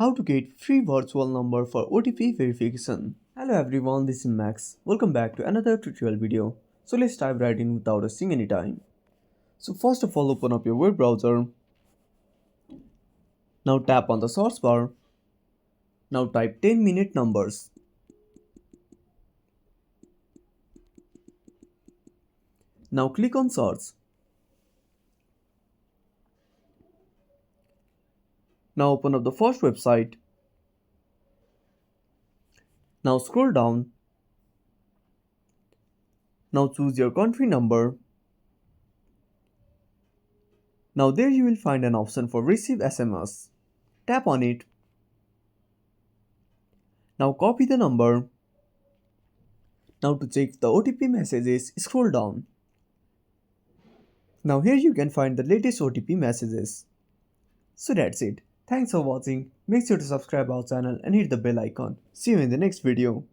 How to get free virtual number for OTP verification. Hello everyone, this is Max. Welcome back to another tutorial video. So let's dive right in without wasting any time. So first of all, open up your web browser. Now tap on the search bar. Now type 10-minute numbers. Now click on search. Now open up the first website. Now scroll down. Now choose your country number. Now there you will find an option for receive SMS. Tap on it. Now copy the number. Now to check the OTP messages, scroll down. Now here you can find the latest OTP messages. So that's it. Thanks for watching. Make sure to subscribe our channel and hit the bell icon. See you in the next video.